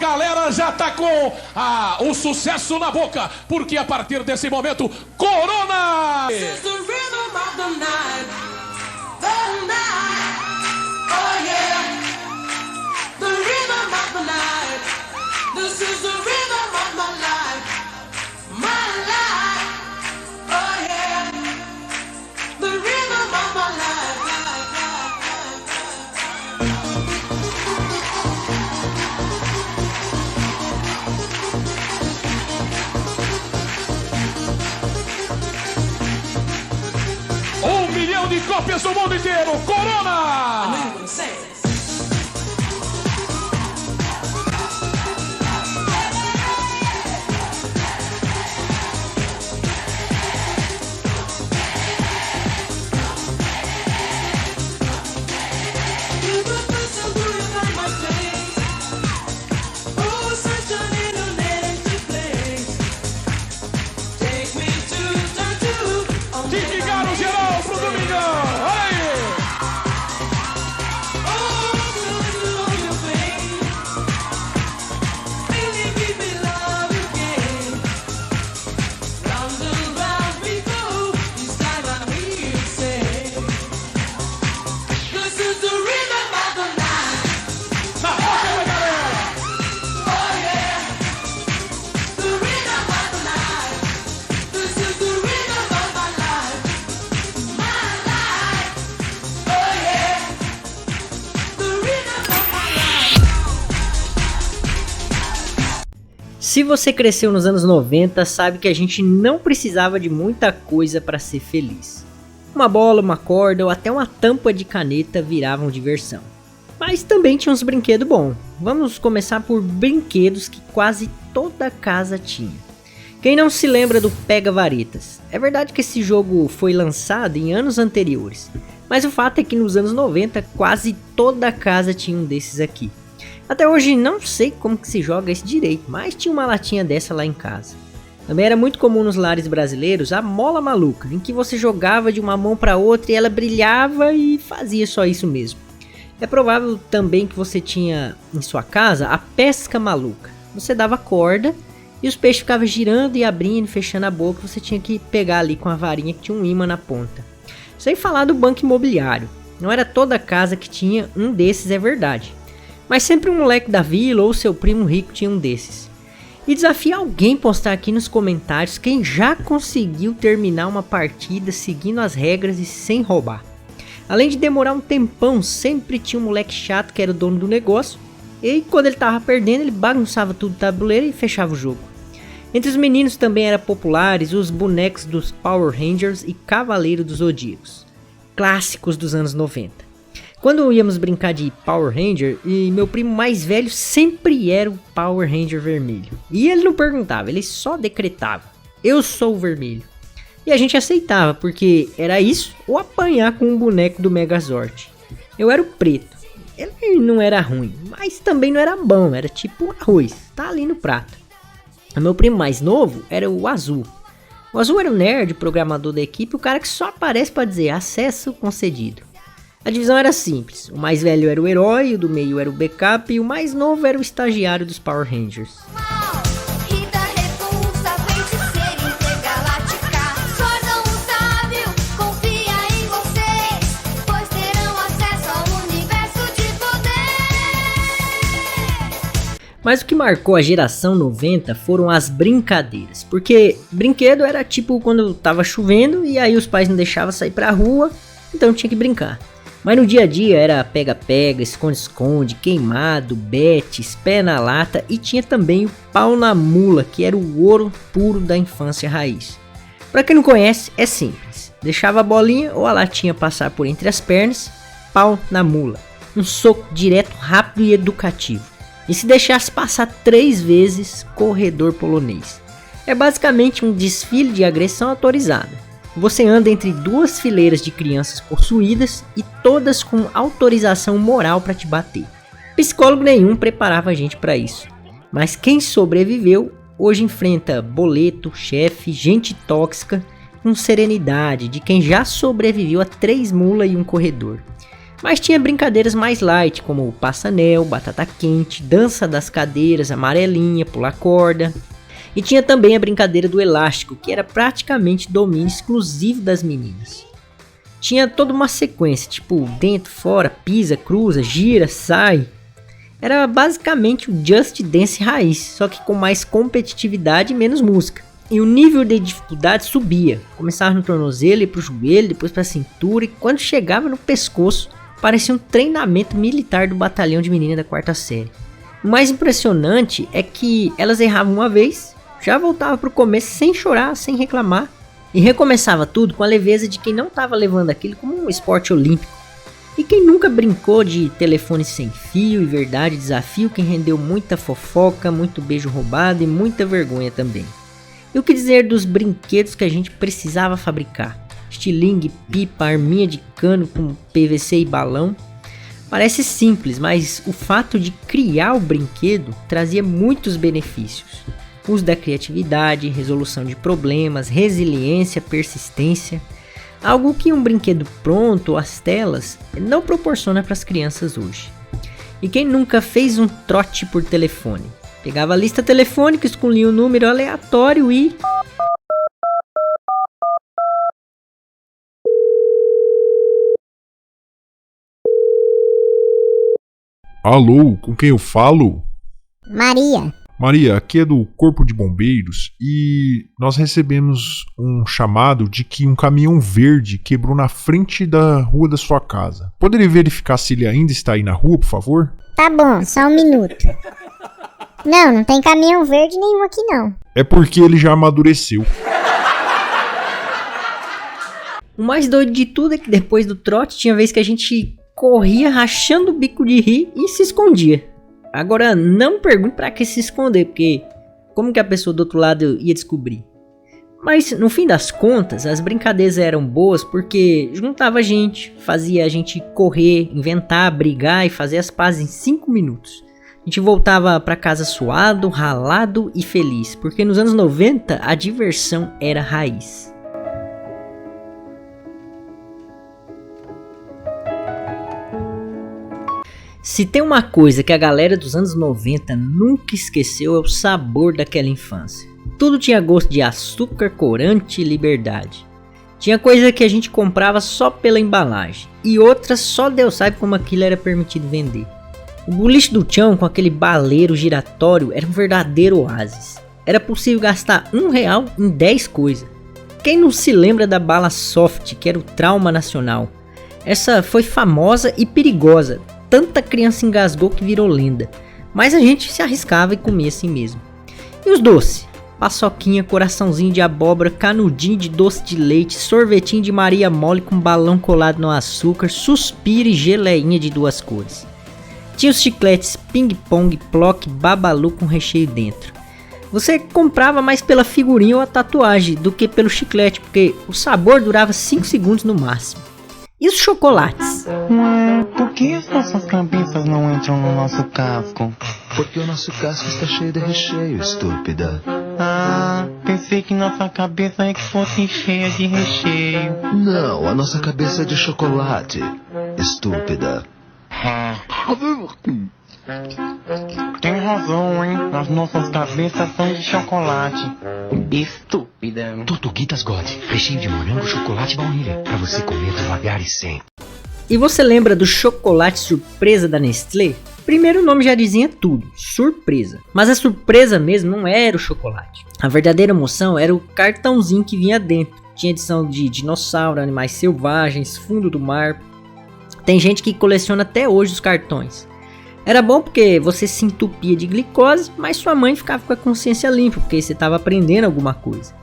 galera já tá com o sucesso na boca, porque a partir desse momento, Corona! This is the rhythm of the night, the night, oh yeah, the rhythm of the night, this is the rhythm of my life, oh yeah, the rhythm of my life. De cópias do mundo inteiro, Corona! Se você cresceu nos anos 90, sabe que a gente não precisava de muita coisa para ser feliz. Uma bola, uma corda ou até uma tampa de caneta viravam diversão. Mas também tinha uns brinquedos bons. Vamos começar por brinquedos que quase toda casa tinha. Quem não se lembra do Pega Varetas? É verdade que esse jogo foi lançado em anos anteriores, mas o fato é que nos anos 90 quase toda casa tinha um desses aqui. Até hoje não sei como que se joga esse direito, mas tinha uma latinha dessa lá em casa. Também era muito comum nos lares brasileiros a mola maluca, em que você jogava de uma mão para outra e ela brilhava e fazia só isso mesmo. É provável também que você tinha em sua casa a pesca maluca. Você dava corda e os peixes ficavam girando e abrindo e fechando a boca, você tinha que pegar ali com a varinha que tinha um imã na ponta. Sem falar do banco imobiliário, não era toda casa que tinha um desses, é verdade. Mas sempre um moleque da vila ou seu primo rico tinha um desses. E desafio alguém postar aqui nos comentários quem já conseguiu terminar uma partida seguindo as regras e sem roubar. Além de demorar um tempão, sempre tinha um moleque chato que era o dono do negócio. E quando ele tava perdendo, ele bagunçava tudo no tabuleiro e fechava o jogo. Entre os meninos também eram populares os bonecos dos Power Rangers e Cavaleiro dos Zodíacos, clássicos dos anos 90. Quando íamos brincar de Power Ranger, e meu primo mais velho sempre era o Power Ranger vermelho. E ele não perguntava, ele só decretava: eu sou o vermelho. E a gente aceitava, porque era isso ou apanhar com um boneco do Megazord. Eu era o preto. Ele não era ruim, mas também não era bom, era tipo arroz, tá ali no prato. O meu primo mais novo era o azul. O azul era o nerd, programador da equipe, o cara que só aparece para dizer acesso concedido. A divisão era simples, o mais velho era o herói, o do meio era o backup e o mais novo era o estagiário dos Power Rangers. Mas o que marcou a geração 90 foram as brincadeiras, porque brinquedo era tipo quando tava chovendo e aí os pais não deixavam sair pra rua, então tinha que brincar. Mas no dia a dia era pega-pega, esconde-esconde, queimado, betes, pé na lata e tinha também o pau na mula, que era o ouro puro da infância raiz. Pra quem não conhece, é simples. Deixava a bolinha ou a latinha passar por entre as pernas, pau na mula. Um soco direto, rápido e educativo. E se deixasse passar 3 vezes, corredor polonês. É basicamente um desfile de agressão autorizada. Você anda entre 2 fileiras de crianças possuídas e todas com autorização moral para te bater. Psicólogo nenhum preparava a gente para isso. Mas quem sobreviveu hoje enfrenta boleto, chefe, gente tóxica com serenidade de quem já sobreviveu a 3 mulas e um corredor. Mas tinha brincadeiras mais light, como o passa-anel, batata quente, dança das cadeiras, amarelinha, pular corda. E tinha também a brincadeira do elástico, que era praticamente domínio exclusivo das meninas. Tinha toda uma sequência, tipo dentro, fora, pisa, cruza, gira, sai. Era basicamente o Just Dance raiz, só que com mais competitividade e menos música. E o nível de dificuldade subia, começava no tornozelo, ia pro joelho, depois pra cintura, e quando chegava no pescoço, parecia um treinamento militar do batalhão de menina da 4ª série. O mais impressionante é que elas erravam uma vez, já voltava pro começo sem chorar, sem reclamar, e recomeçava tudo com a leveza de quem não estava levando aquilo como um esporte olímpico. E quem nunca brincou de telefone sem fio e verdade desafio, quem rendeu muita fofoca, muito beijo roubado e muita vergonha também. E o que dizer dos brinquedos que a gente precisava fabricar? Estilingue, pipa, arminha de cano com PVC e balão. Parece simples, mas o fato de criar o brinquedo trazia muitos benefícios. Uso da criatividade, resolução de problemas, resiliência, persistência. Algo que um brinquedo pronto ou as telas não proporciona para as crianças hoje. E quem nunca fez um trote por telefone? Pegava a lista telefônica, escolhia um número aleatório e... Alô, com quem eu falo? Maria. Maria, aqui é do Corpo de Bombeiros e nós recebemos um chamado de que um caminhão verde quebrou na frente da rua da sua casa. Poderia verificar se ele ainda está aí na rua, por favor? Tá bom, só um minuto. Não tem caminhão verde nenhum aqui não. É porque ele já amadureceu. O mais doido de tudo é que depois do trote tinha vez que a gente corria rachando o bico de rir e se escondia. Agora não pergunte pra que se esconder, porque como que a pessoa do outro lado ia descobrir? Mas no fim das contas as brincadeiras eram boas porque juntava a gente, fazia a gente correr, inventar, brigar e fazer as pazes em 5 minutos. A gente voltava pra casa suado, ralado e feliz, porque nos anos 90 a diversão era raiz. Se tem uma coisa que a galera dos anos 90 nunca esqueceu é o sabor daquela infância. Tudo tinha gosto de açúcar, corante e liberdade. Tinha coisa que a gente comprava só pela embalagem e outras só Deus sabe como aquilo era permitido vender. O boliche do Tchão com aquele baleiro giratório era um verdadeiro oásis. Era possível gastar R$1 em 10 coisas. Quem não se lembra da bala soft, que era o trauma nacional? Essa foi famosa e perigosa. Tanta criança engasgou que virou lenda. Mas a gente se arriscava e comia assim mesmo. E os doces? Paçoquinha, coraçãozinho de abóbora, canudinho de doce de leite, sorvetinho de Maria mole com balão colado no açúcar, suspiro e geleinha de 2 cores. Tinha os chicletes ping-pong, plock, babalu com recheio dentro. Você comprava mais pela figurinha ou a tatuagem do que pelo chiclete, porque o sabor durava 5 segundos no máximo. E os chocolates? Por que as nossas cabeças não entram no nosso casco? Porque o nosso casco está cheio de recheio, estúpida. Pensei que nossa cabeça é que fosse cheia de recheio. Não, a nossa cabeça é de chocolate, estúpida. Tem razão, hein? As nossas cabeças são de chocolate. Estúpida. Tortuguitas God, recheio de morango, chocolate e baunilha, pra você comer devagar e sem. E você lembra do chocolate surpresa da Nestlé? Primeiro o nome já dizia tudo, surpresa. Mas a surpresa mesmo não era o chocolate. A verdadeira emoção era o cartãozinho que vinha dentro. Tinha edição de dinossauro, animais selvagens, fundo do mar. Tem gente que coleciona até hoje os cartões. Era bom porque você se entupia de glicose, mas sua mãe ficava com a consciência limpa, porque você estava aprendendo alguma coisa.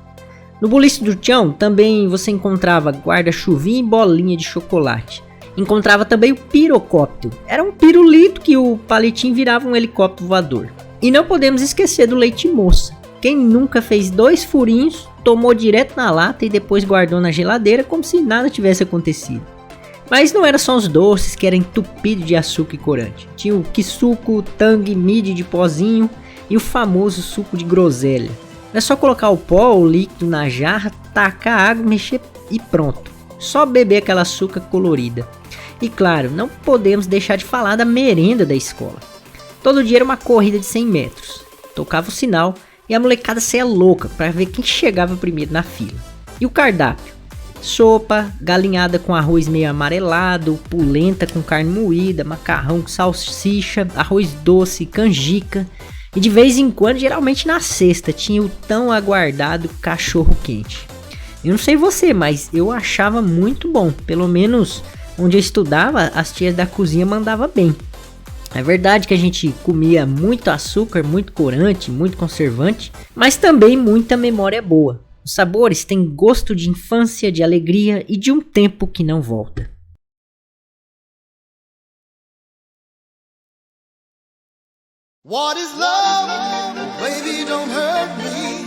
No boliche do Tchão também você encontrava guarda-chuvinha e bolinha de chocolate. Encontrava também o pirocóptero. Era um pirulito que o palitinho virava um helicóptero voador. E não podemos esquecer do leite moça. Quem nunca fez 2 furinhos, tomou direto na lata e depois guardou na geladeira como se nada tivesse acontecido. Mas não era só os doces que eram entupidos de açúcar e corante. Tinha o kisuko, tang, mid de pozinho e o famoso suco de groselha. É só colocar o pó ou líquido na jarra, tacar água, mexer e pronto. Só beber aquela açúcar colorida. E claro, não podemos deixar de falar da merenda da escola. Todo dia era uma corrida de 100 metros. Tocava o sinal e a molecada saía louca para ver quem chegava primeiro na fila. E o cardápio? Sopa, galinhada com arroz meio amarelado, polenta com carne moída, macarrão com salsicha, arroz doce, canjica. E de vez em quando, geralmente na sexta, tinha o tão aguardado cachorro quente. Eu não sei você, mas eu achava muito bom. Pelo menos onde eu estudava, as tias da cozinha mandavam bem. É verdade que a gente comia muito açúcar, muito corante, muito conservante, mas também muita memória boa. Os sabores têm gosto de infância, de alegria e de um tempo que não volta. What is love? Baby, don't hurt me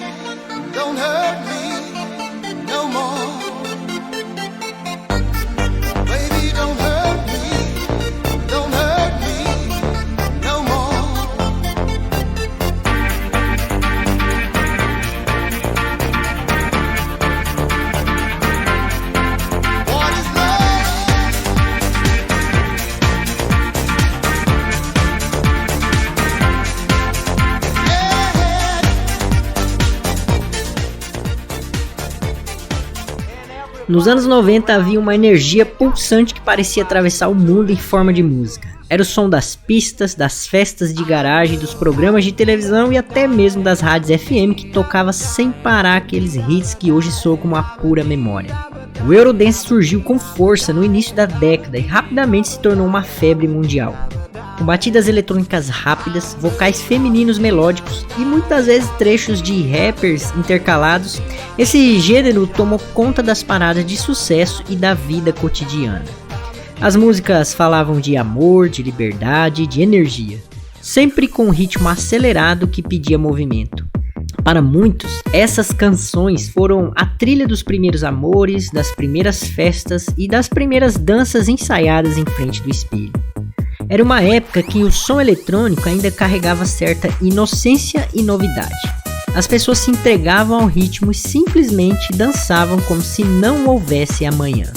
no more. Baby, don't hurt me no more. What is love? Nos anos 90 havia uma energia pulsante que parecia atravessar o mundo em forma de música. Era o som das pistas, das festas de garagem, dos programas de televisão e até mesmo das rádios FM que tocava sem parar aqueles hits que hoje soam como uma pura memória. O Eurodance surgiu com força no início da década e rapidamente se tornou uma febre mundial. Com batidas eletrônicas rápidas, vocais femininos melódicos e muitas vezes trechos de rappers intercalados, esse gênero tomou conta das paradas de sucesso e da vida cotidiana. As músicas falavam de amor, de liberdade, de energia, sempre com um ritmo acelerado que pedia movimento. Para muitos, essas canções foram a trilha dos primeiros amores, das primeiras festas e das primeiras danças ensaiadas em frente do espelho. Era uma época que o som eletrônico ainda carregava certa inocência e novidade. As pessoas se entregavam ao ritmo e simplesmente dançavam como se não houvesse amanhã.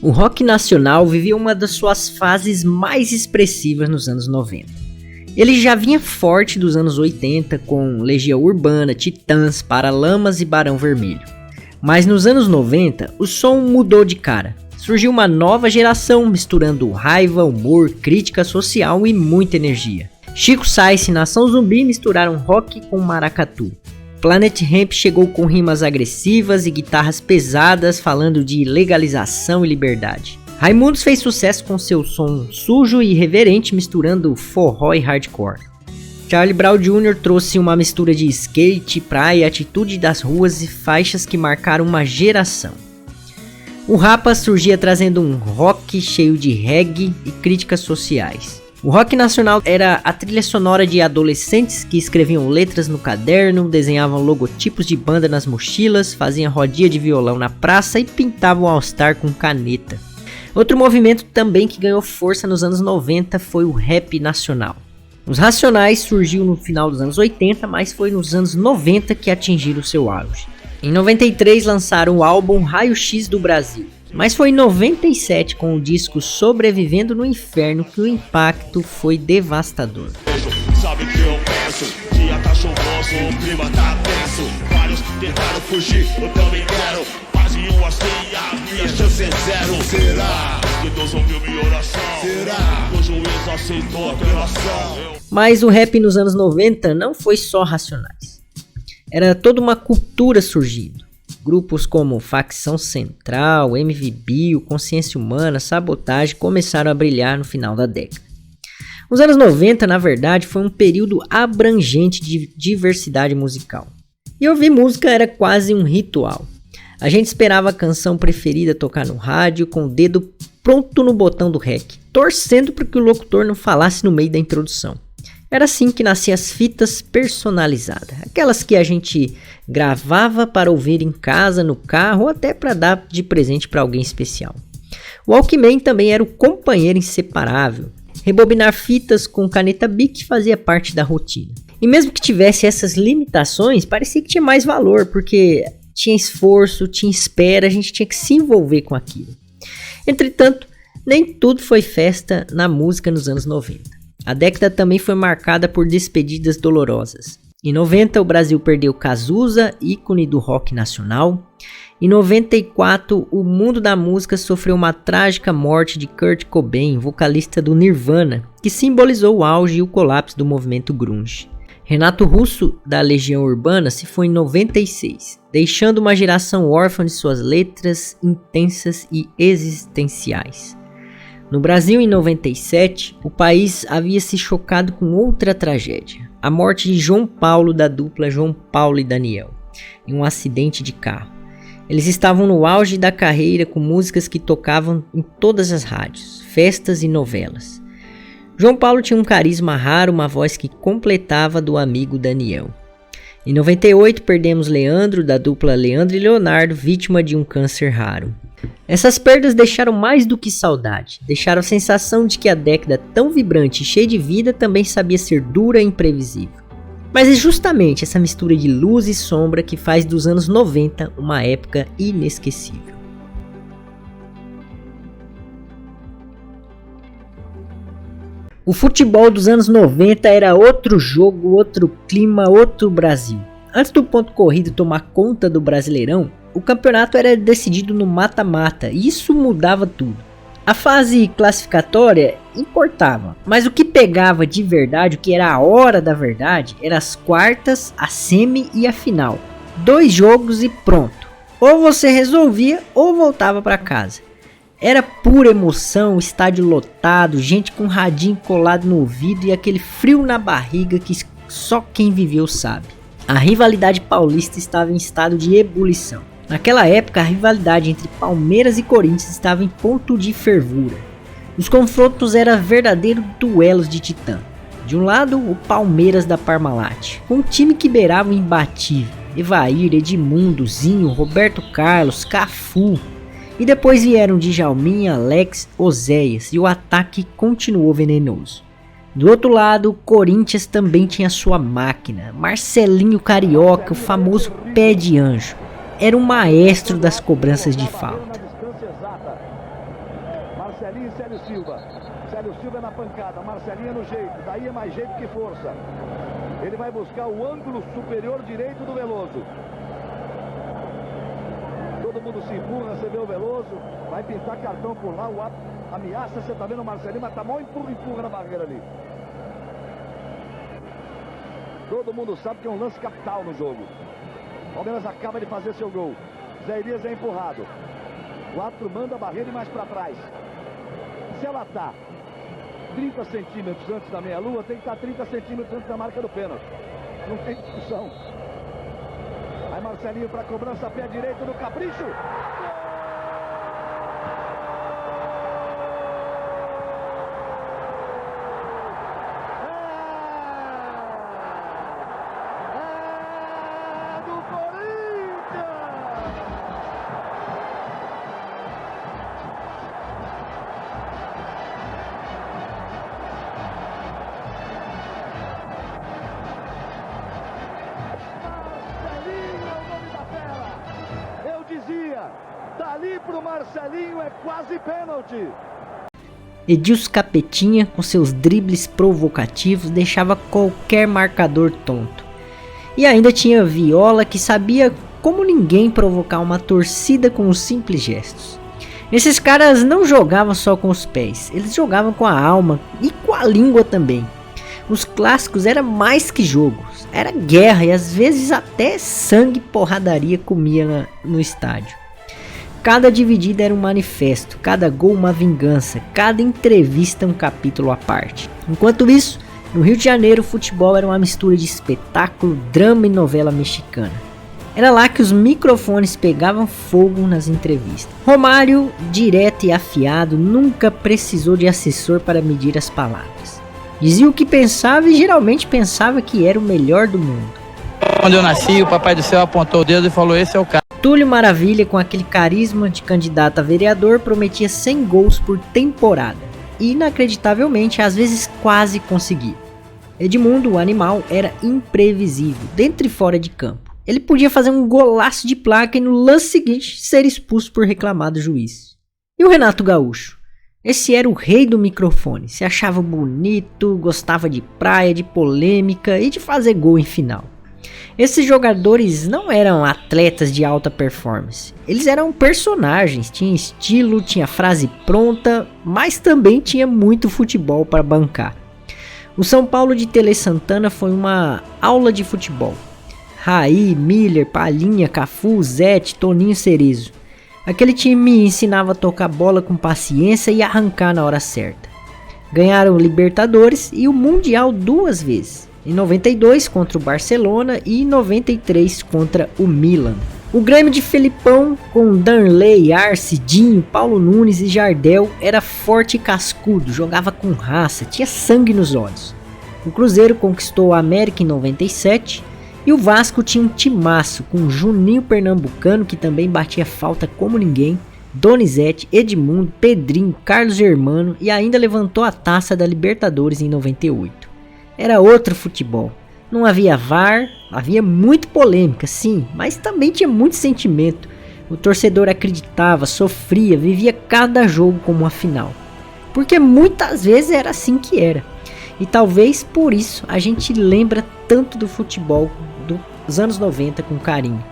O rock nacional vivia uma das suas fases mais expressivas nos anos 90. Ele já vinha forte dos anos 80 com Legião Urbana, Titãs, Paralamas e Barão Vermelho. Mas nos anos 90 o som mudou de cara. Surgiu uma nova geração misturando raiva, humor, crítica social e muita energia. Chico Science e Nação Zumbi misturaram rock com maracatu. Planet Hemp chegou com rimas agressivas e guitarras pesadas falando de legalização e liberdade. Raimundos fez sucesso com seu som sujo e irreverente misturando forró e hardcore. Charlie Brown Jr. trouxe uma mistura de skate, praia, atitude das ruas e faixas que marcaram uma geração. O Rapa surgia trazendo um rock cheio de reggae e críticas sociais. O rock nacional era a trilha sonora de adolescentes que escreviam letras no caderno, desenhavam logotipos de banda nas mochilas, faziam rodinha de violão na praça e pintavam All-Star com caneta. Outro movimento também que ganhou força nos anos 90 foi o rap nacional. Os Racionais surgiu no final dos anos 80, mas foi nos anos 90 que atingiram seu auge. Em 93 lançaram o álbum Raio X do Brasil. Mas foi em 97 com o disco Sobrevivendo no Inferno que o impacto foi devastador. Sabe que eu penso, dia tá chuvoso, o clima tá tenso. Vários tentaram fugir, eu também quero. Paz Assim ou assim, a minha chance é zero. Será que Deus ouviu minha oração? Será que o juiz aceitou a apelação? Mas o rap nos anos 90 não foi só Racionais. Era toda uma cultura surgindo. Grupos como Facção Central, MV Bill, Consciência Humana, Sabotagem começaram a brilhar no final da década. Os anos 90, na verdade, foi um período abrangente de diversidade musical. E ouvir música era quase um ritual. A gente esperava a canção preferida tocar no rádio com o dedo pronto no botão do REC, torcendo para que o locutor não falasse no meio da introdução. Era assim que nasciam as fitas personalizadas, aquelas que a gente gravava para ouvir em casa, no carro ou até para dar de presente para alguém especial. O Walkman também era o companheiro inseparável. Rebobinar fitas com caneta Bic fazia parte da rotina. E mesmo que tivesse essas limitações, parecia que tinha mais valor, porque tinha esforço, tinha espera, a gente tinha que se envolver com aquilo. Entretanto, nem tudo foi festa na música nos anos 90. A década também foi marcada por despedidas dolorosas. Em 90, o Brasil perdeu Cazuza, ícone do rock nacional. Em 94, o mundo da música sofreu uma trágica morte de Kurt Cobain, vocalista do Nirvana, que simbolizou o auge e o colapso do movimento grunge. Renato Russo, da Legião Urbana, se foi em 96, deixando uma geração órfã de suas letras intensas e existenciais. No Brasil, em 97, o país havia se chocado com outra tragédia, a morte de João Paulo, da dupla João Paulo e Daniel, em um acidente de carro. Eles estavam no auge da carreira com músicas que tocavam em todas as rádios, festas e novelas. João Paulo tinha um carisma raro, uma voz que completava do amigo Daniel. Em 98, perdemos Leandro, da dupla Leandro e Leonardo, vítima de um câncer raro. Essas perdas deixaram mais do que saudade, deixaram a sensação de que a década tão vibrante e cheia de vida também sabia ser dura e imprevisível. Mas é justamente essa mistura de luz e sombra que faz dos anos 90 uma época inesquecível. O futebol dos anos 90 era outro jogo, outro clima, outro Brasil. Antes do ponto corrido tomar conta do Brasileirão, o campeonato era decidido no mata-mata e isso mudava tudo. A fase classificatória importava, mas o que pegava de verdade, o que era a hora da verdade, eram as quartas, a semi e a final. 2 jogos e pronto. Ou você resolvia ou voltava para casa. Era pura emoção, estádio lotado, gente com radinho colado no ouvido e aquele frio na barriga que só quem viveu sabe. A rivalidade paulista estava em estado de ebulição. Naquela época, a rivalidade entre Palmeiras e Corinthians estava em ponto de fervura. Os confrontos eram verdadeiros duelos de titã. De um lado, o Palmeiras da Parmalat, com um time que beirava o imbatível. Evair, Edmundo, Zinho, Roberto Carlos, Cafu. E depois vieram Djalminha, Alex, Oséias e o ataque continuou venenoso. Do outro lado, o Corinthians também tinha sua máquina, Marcelinho Carioca, o famoso pé de anjo. Era um maestro das cobranças de falta. Marcelinho e Célio Silva. Célio Silva na pancada, Marcelinho no jeito, daí é mais jeito que força. Ele vai buscar o ângulo superior direito do Veloso. Todo mundo se empurra, você vê o Veloso, vai pintar cartão por lá, o ameaça, você tá vendo o Marcelinho, mas tá mal empurra na barreira ali. Todo mundo sabe que é um lance capital no jogo. Palmeiras acaba de fazer seu gol. Zé Elias é empurrado. O árbitro manda a barreira e mais para trás. Se ela tá 30 centímetros antes da meia-lua, tem que estar 30 centímetros antes da marca do pênalti. Não tem discussão. Aí Marcelinho para cobrança, pé direito do Capricho. Dali pro Marcelinho é quase pênalti. Edilson Capetinha, com seus dribles provocativos, deixava qualquer marcador tonto. E ainda tinha Viola, que sabia como ninguém provocar uma torcida com os simples gestos. Esses caras não jogavam só com os pés, eles jogavam com a alma e com a língua também. Os clássicos eram mais que jogos, era guerra e às vezes até sangue e porradaria comia no estádio. Cada dividida era um manifesto, cada gol uma vingança, cada entrevista um capítulo à parte. Enquanto isso, no Rio de Janeiro o futebol era uma mistura de espetáculo, drama e novela mexicana. Era lá que os microfones pegavam fogo nas entrevistas. Romário, direto e afiado, nunca precisou de assessor para medir as palavras. Dizia o que pensava e geralmente pensava que era o melhor do mundo. Quando eu nasci, o Papai do Céu apontou o dedo e falou: esse é o cara. Túlio Maravilha, com aquele carisma de candidato a vereador, prometia 100 gols por temporada. E inacreditavelmente, às vezes quase conseguia. Edmundo, o animal, era imprevisível, dentro e fora de campo. Ele podia fazer um golaço de placa e no lance seguinte ser expulso por reclamar do juiz. E o Renato Gaúcho? Esse era o rei do microfone, se achava bonito, gostava de praia, de polêmica e de fazer gol em final. Esses jogadores não eram atletas de alta performance, eles eram personagens, tinha estilo, tinha frase pronta, mas também tinha muito futebol para bancar. O São Paulo de Tele Santana foi uma aula de futebol. Raí, Miller, Palhinha, Cafu, Zete, Toninho Cerezo. Aquele time ensinava a tocar bola com paciência e arrancar na hora certa. Ganharam o Libertadores e o Mundial 2 vezes. Em 92 contra o Barcelona e em 93 contra o Milan. O Grêmio de Felipão, com Danley, Arce, Dinho, Paulo Nunes e Jardel, era forte e cascudo, jogava com raça, tinha sangue nos olhos. O Cruzeiro conquistou a América em 97 e o Vasco tinha um timaço com Juninho Pernambucano, que também batia falta como ninguém, Donizete, Edmundo, Pedrinho, Carlos Germano e ainda levantou a taça da Libertadores em 98. Era outro futebol. Não havia VAR, havia muita polêmica, sim, mas também tinha muito sentimento. O torcedor acreditava, sofria, vivia cada jogo como uma final. Porque muitas vezes era assim que era. E talvez por isso a gente lembra tanto do futebol dos anos 90 com carinho.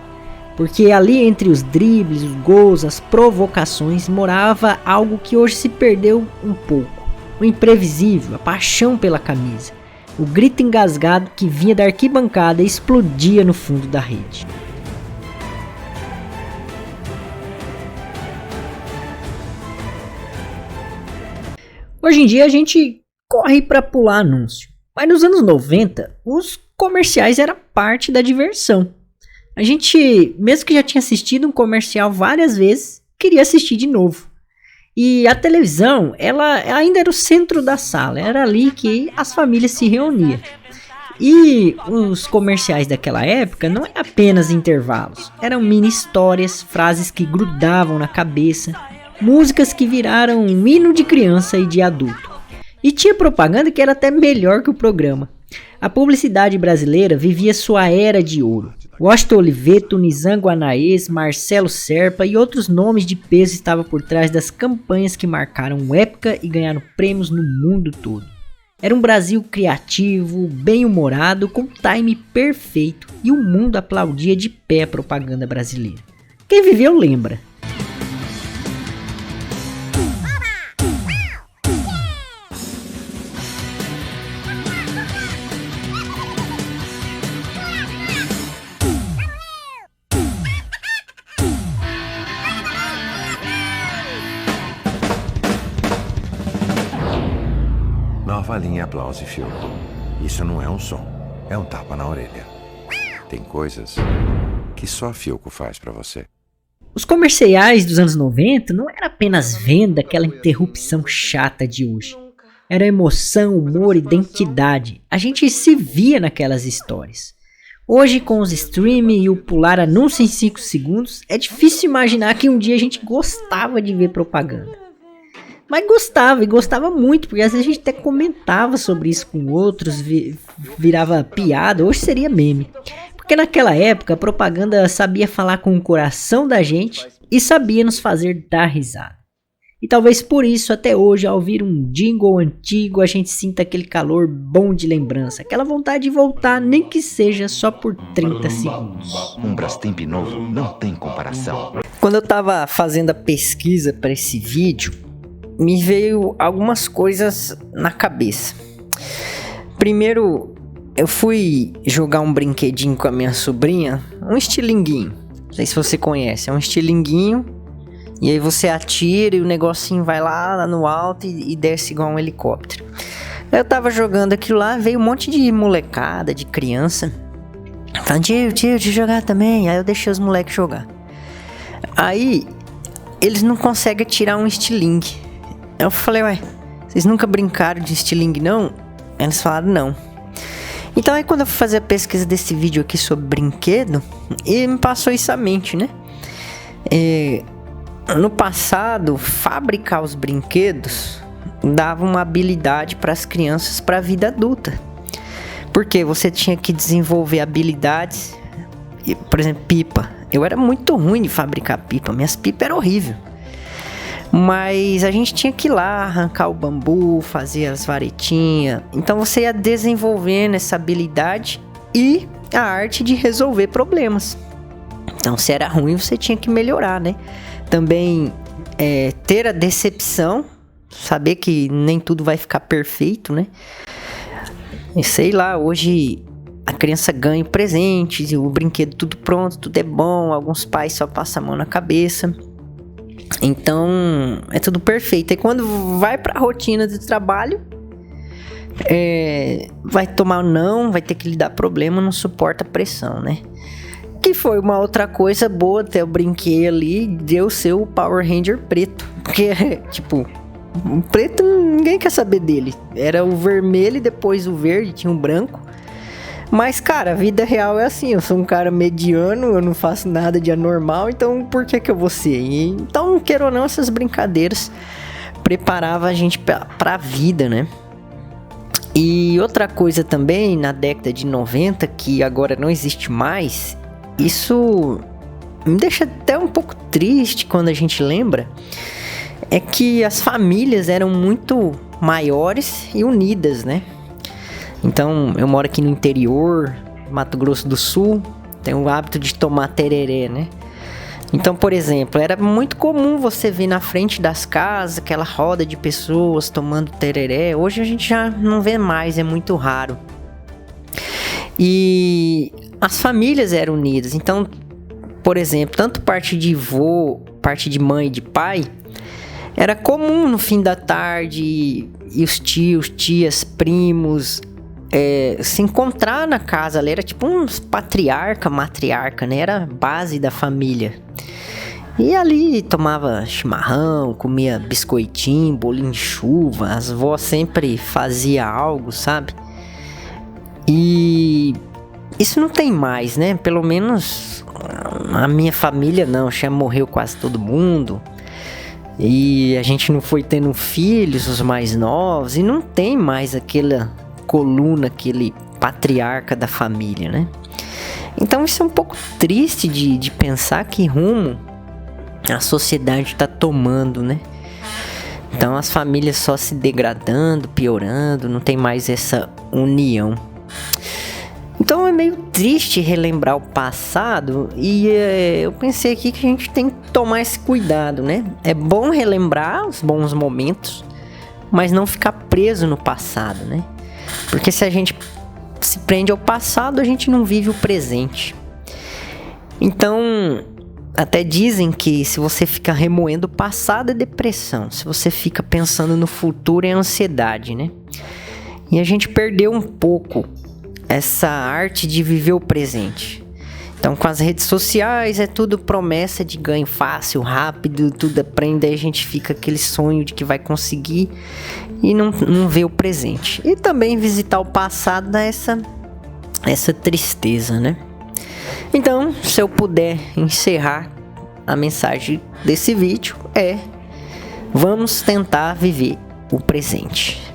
Porque ali entre os dribles, os gols, as provocações morava algo que hoje se perdeu um pouco. O imprevisível, a paixão pela camisa. O grito engasgado que vinha da arquibancada e explodia no fundo da rede. Hoje em dia a gente corre para pular anúncio. Mas nos anos 90, os comerciais eram parte da diversão. A gente, mesmo que já tinha assistido um comercial várias vezes, queria assistir de novo. E a televisão, ela ainda era o centro da sala, era ali que as famílias se reuniam. E os comerciais daquela época não eram apenas intervalos, eram mini histórias, frases que grudavam na cabeça, músicas que viraram um hino de criança e de adulto. E tinha propaganda que era até melhor que o programa. A publicidade brasileira vivia sua era de ouro. Washington Oliveto, Nizam Guanaes, Marcelo Serpa e outros nomes de peso estavam por trás das campanhas que marcaram época e ganharam prêmios no mundo todo. Era um Brasil criativo, bem-humorado, com time perfeito e o mundo aplaudia de pé a propaganda brasileira. Quem viveu lembra. Nova linha Aplause Fiuk. Isso não é um som, é um tapa na orelha. Tem coisas que só a Fiuk faz pra você. Os comerciais dos anos 90 não era apenas venda, aquela interrupção chata de hoje. Era emoção, humor, identidade. A gente se via naquelas histórias. Hoje, com os streaming e o pular anúncio em 5 segundos, é difícil imaginar que um dia a gente gostava de ver propaganda. Mas gostava, e gostava muito, porque às vezes a gente até comentava sobre isso com outros, virava piada, hoje seria meme. Porque naquela época a propaganda sabia falar com o coração da gente e sabia nos fazer dar risada. E talvez por isso, até hoje, ao ouvir um jingle antigo, a gente sinta aquele calor bom de lembrança, aquela vontade de voltar, nem que seja só por 30 segundos. Um Brastemp novo não tem comparação. Quando eu tava fazendo a pesquisa para esse vídeo, me veio algumas coisas na cabeça. Primeiro, eu fui jogar um brinquedinho com a minha sobrinha, um estilinguinho. Não sei se você conhece, é um estilinguinho. E aí você atira e o negocinho vai lá no alto e desce igual um helicóptero. Eu tava jogando aquilo lá, veio um monte de molecada, de criança. Falando, tio, deixa eu jogar também. Aí eu deixei os moleques jogar. Aí, eles não conseguem atirar um estilingue. Eu falei, ué, vocês nunca brincaram de estilingue não? Eles falaram, não. Então aí quando eu fui fazer a pesquisa desse vídeo aqui sobre brinquedo, e me passou isso à mente, né? No passado, fabricar os brinquedos dava uma habilidade para as crianças para a vida adulta. Porque você tinha que desenvolver habilidades, por exemplo, pipa. Eu era muito ruim de fabricar pipa, minhas pipas eram horríveis. Mas a gente tinha que ir lá, arrancar o bambu, fazer as varetinhas. Então você ia desenvolvendo essa habilidade e a arte de resolver problemas. Então se era ruim, você tinha que melhorar, né? Também ter a decepção, saber que nem tudo vai ficar perfeito, né? E sei lá, hoje a criança ganha presentes, o brinquedo tudo pronto, tudo é bom, alguns pais só passam a mão na cabeça. Então é tudo perfeito. E quando vai pra rotina de trabalho, vai tomar não, vai ter que lidar problema, não suporta pressão, né? Que foi uma outra coisa boa, até eu brinquei ali, deu ser o Power Ranger preto. Porque, tipo, o preto ninguém quer saber dele. Era o vermelho e depois o verde, tinha um branco. Mas, cara, a vida real é assim, eu sou um cara mediano, eu não faço nada de anormal, então por que eu vou ser? Então, queira ou não, essas brincadeiras preparavam a gente pra vida, né? E outra coisa também, na década de 90, que agora não existe mais, isso me deixa até um pouco triste quando a gente lembra, é que as famílias eram muito maiores e unidas, né? Então, eu moro aqui no interior, Mato Grosso do Sul, tenho o hábito de tomar tereré, né? Então, por exemplo, era muito comum você ver na frente das casas aquela roda de pessoas tomando tereré. Hoje a gente já não vê mais, é muito raro. E as famílias eram unidas. Então, por exemplo, tanto parte de avô, parte de mãe e de pai, era comum no fim da tarde e os tios, tias, primos se encontrar na casa ali. Era tipo uns patriarca, matriarca, né? Era a base da família. E ali tomava chimarrão, comia biscoitinho, bolinho de chuva. As vós sempre faziam algo, sabe? E isso não tem mais, né? Pelo menos a minha família não, já morreu quase todo mundo. E a gente não foi tendo filhos, os mais novos, e não tem mais aquela coluna, aquele patriarca da família, né? Então isso é um pouco triste de pensar que rumo a sociedade está tomando, né? Então as famílias só se degradando, piorando, não tem mais essa união. Então é meio triste relembrar o passado e eu pensei aqui que a gente tem que tomar esse cuidado, né? É bom relembrar os bons momentos, mas não ficar preso no passado, né? Porque se a gente se prende ao passado, a gente não vive o presente. Então, até dizem que se você fica remoendo o passado é depressão. Se você fica pensando no futuro é ansiedade, né? E a gente perdeu um pouco essa arte de viver o presente. Então, com as redes sociais é tudo promessa de ganho fácil, rápido, tudo aprende, aí a gente fica aquele sonho de que vai conseguir e não vê o presente. E também visitar o passado dá essa tristeza, né? Então, se eu puder encerrar a mensagem desse vídeo vamos tentar viver o presente.